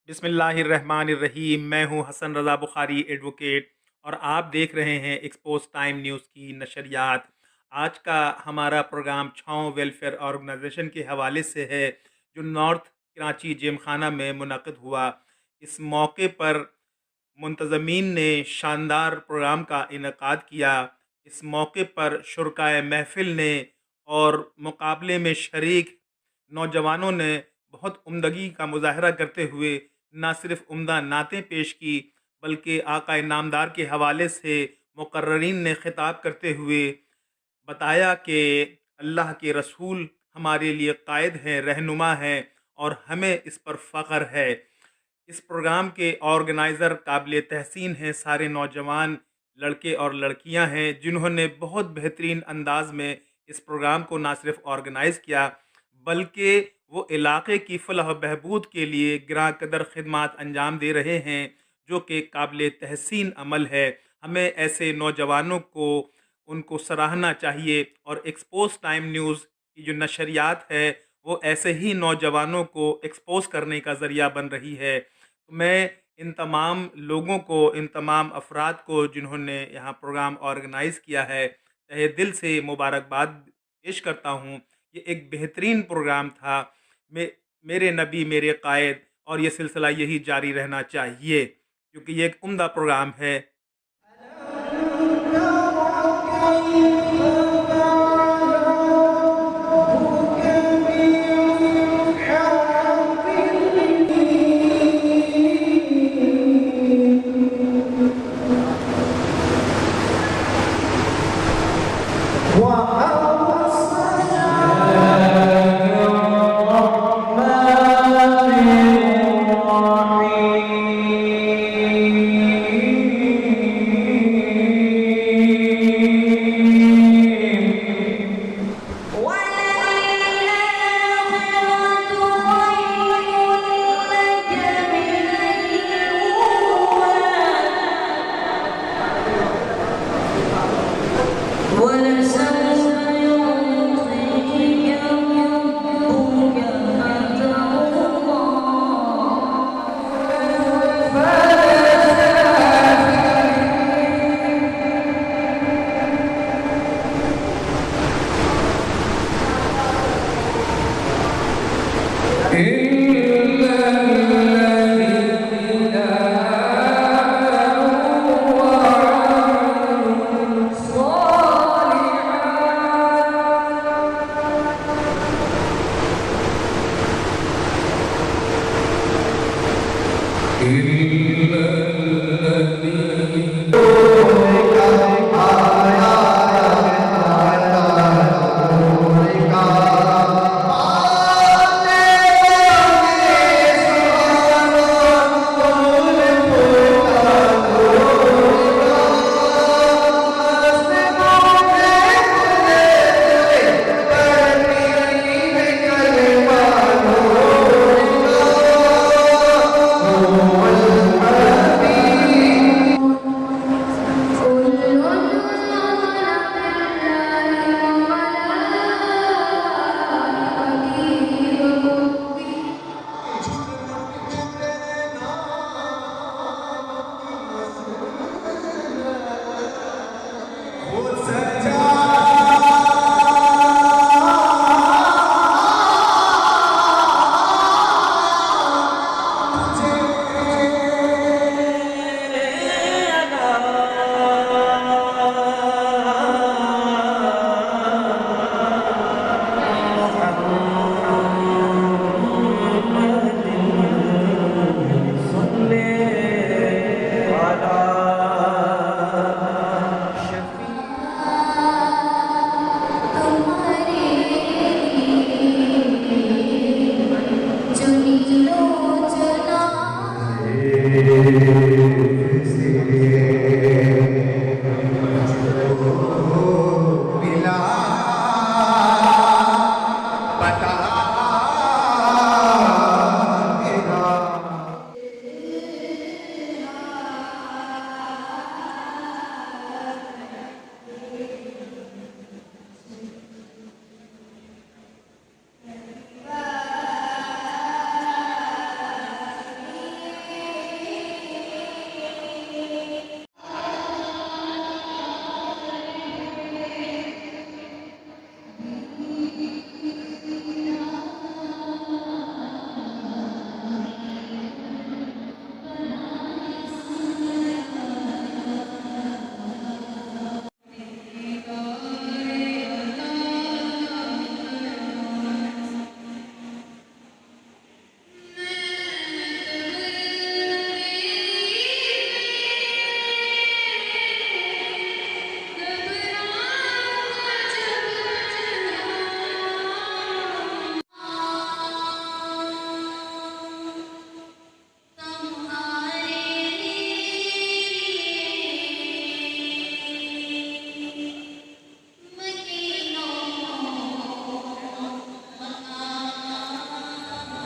बिस्मिल्लाहिर्रहमानिर्रहीम। मैं हूं हसन रज़ा बुखारी एडवोकेट और आप देख रहे हैं एक्सपोज टाइम न्यूज़ की नशरियात। आज का हमारा प्रोग्राम छाँव वेलफेयर ऑर्गेनाइजेशन के हवाले से है, जो नॉर्थ कराची जिमखाना में मुनक़िद हुआ। इस मौके पर मुंतज़मीन ने शानदार प्रोग्राम का इनकाद किया। इस मौके पर शुरकाए महफ़िल ने और मुकाबले में शरीक नौजवानों ने बहुत उम्दगी का मुज़ाहरा करते हुए ना सिर्फ उम्दा नातें पेश की, बल्कि आका नामदार के हवाले से मुकर्ररीन ने खिताब करते हुए बताया कि अल्लाह के रसूल हमारे लिए कायद हैं, रहनुमा हैं और हमें इस पर फ़ख्र है। इस प्रोग्राम के ऑर्गेनाइज़र काबिल तहसीन हैं, सारे नौजवान लड़के और लड़कियां हैं, जिन्होंने बहुत बेहतरीन अंदाज में इस प्रोग्राम को ना सिर्फ ऑर्गेनाइज़ किया, बल्कि वो इलाक़े की फ़लाह बहबूद के लिए गिरां कदर खिदमात अंजाम दे रहे हैं, जो कि काबिल तहसीन अमल है। हमें ऐसे नौजवानों को उनको सराहना चाहिए और एक्सपोज टाइम न्यूज़ की जो नशरियात है वो ऐसे ही नौजवानों को एक्सपोज करने का ज़रिया बन रही है। तो मैं इन तमाम लोगों को, इन तमाम अफराद को जिन्होंने यहाँ प्रोग्राम ऑर्गेनाइज़ किया है, तहे दिल से मुबारकबाद पेश करता हूँ। ये एक बेहतरीन प्रोग्राम था। मेरे नबी मेरे कायद, और ये सिलसिला यही जारी रहना चाहिए, क्योंकि ये एक उम्दा प्रोग्राम है।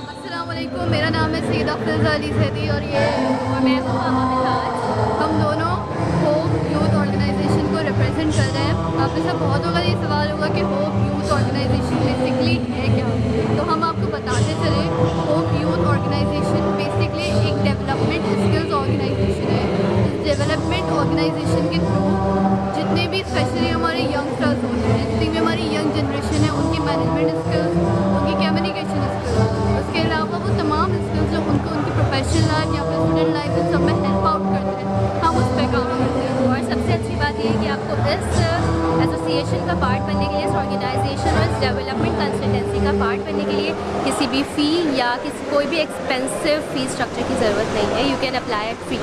अस्सलाम वालेकुम, मेरा नाम है सईदा फिज़ा अली ज़ैदी और मैं मुहामा मिजाज। हम दोनों होप यूथ ऑर्गेनाइजेशन को रिप्रेजेंट कर रहे हैं। आप में से बहुतों का ये सवाल होगा कि होप यूथ ऑर्गेनाइजेशन बेसिकली है क्या, तो हम आपको बताते चले। होप यूथ ऑर्गेनाइजेशन बेसिकली एक डेवलपमेंट स्किल्स ऑर्गेनाइजेशन है। इस डेवलपमेंट ऑर्गेनाइजेशन के थ्रू जितने भी स्पेशली हमारे यंगस्टर्स होते हैं, जितनी भी हमारी यंग जनरेशन है, उनकी मैनेजमेंट स्किल्स, उनकी कम्युनिकेशन स्किल्स, उसके अलावा वो तमाम स्किल्स जो उनको उनकी प्रोफेशनल लाइफ या फिर स्टूडेंट लाइफ इन सब में हेल्प आउट करते हैं, हम उस पर काम करते हैं। और सबसे अच्छी बात यह है कि आपको इस एसोसिएशन का पार्ट बनने के लिए, इस ऑर्गेनाइजेशन और इस डेवलपमेंट कंसल्टेंसी का पार्ट बनने के लिए किसी भी फ़ी या कोई भी एक्सपेंसिव फ़ी स्ट्रक्चर की ज़रूरत नहीं है। You can apply eight free.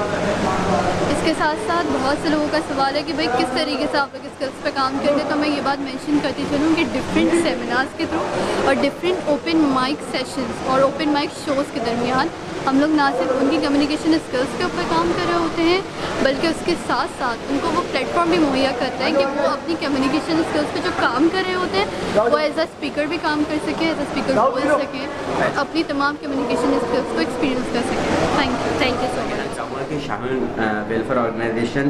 इसके साथ साथ बहुत से लोगों का सवाल है कि भाई किस तरीके से आप लोग स्किल्स पे काम करते हैं, तो मैं ये बात मेंशन करती चलूँ कि डिफरेंट सेमिनार्स के थ्रू और डिफरेंट ओपन माइक सेशंस और ओपन माइक शोज़ के दरमियान हम लोग ना सिर्फ उनकी कम्युनिकेशन स्किल्स के ऊपर काम कर रहे होते हैं, बल्कि उसके साथ साथ उनको वो प्लेटफॉर्म भी मुहैया करता है कि वो अपनी कम्युनिकेशन स्किल्स पे जो काम कर रहे होते हैं वो एज अ स्पीकर भी काम कर सकें, एज अ स्पीकर बोल सकें और अपनी तमाम कम्युनिकेशन स्किल्स को एक्सपीरियंस कर सकें। Thank you so much. चाहूँगा कि शाहीन वेलफेयर ऑर्गेनाइजेशन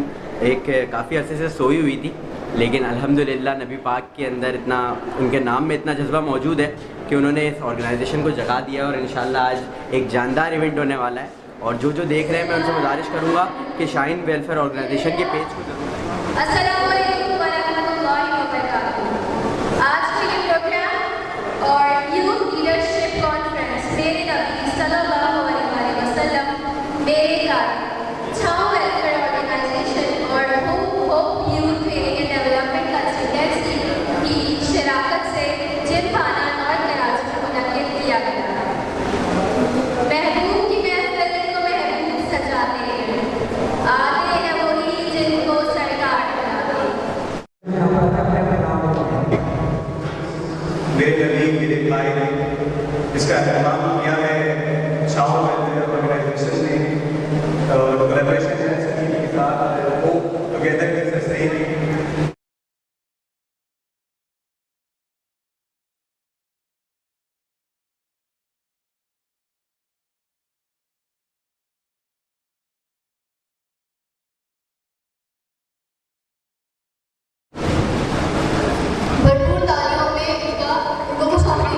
एक काफ़ी अर्से से सोई हुई थी, लेकिन अल्हम्दुलिल्लाह नबी पाक के अंदर इतना, उनके नाम में इतना जज्बा मौजूद है कि उन्होंने इस ऑर्गेनाइजेशन को जगा दिया और इंशाल्लाह आज एक जानदार इवेंट होने वाला है। और जो देख रहे हैं मैं उनसे गुजारिश करूँगा कि शाहीन वेलफेयर ऑर्गेनाइजेशन के पेज को जरूर अस्सलाम वालेकुम वरहमतुल्लाहि वबरकातुहू। आज का ये प्रोग्राम और यूथ लीडरशिप कॉन्फ्रेंस मेरे नबी सल्लल्लाहु अलैहि वसल्लम, मेरे कार छाव वेलफेयर ऑर्गेनाइजेशन और hope youth training and development consultancy की शराकत से जिन खाना और कराची में मुनक्किद किया गया। महबूब की महफिल को महबूब सजाते हैं, आते हैं वही जिनको सरकार बनाते। मेरे नबी मेरे भाई ने इसका एहतमाम किया है छाव वेलफेयर ऑर्गेनाइजेशन ने और कोलैबोरेशन के साथ होप टुगेदर के सस्टेन। भरपूर तालियों में उनको शामिल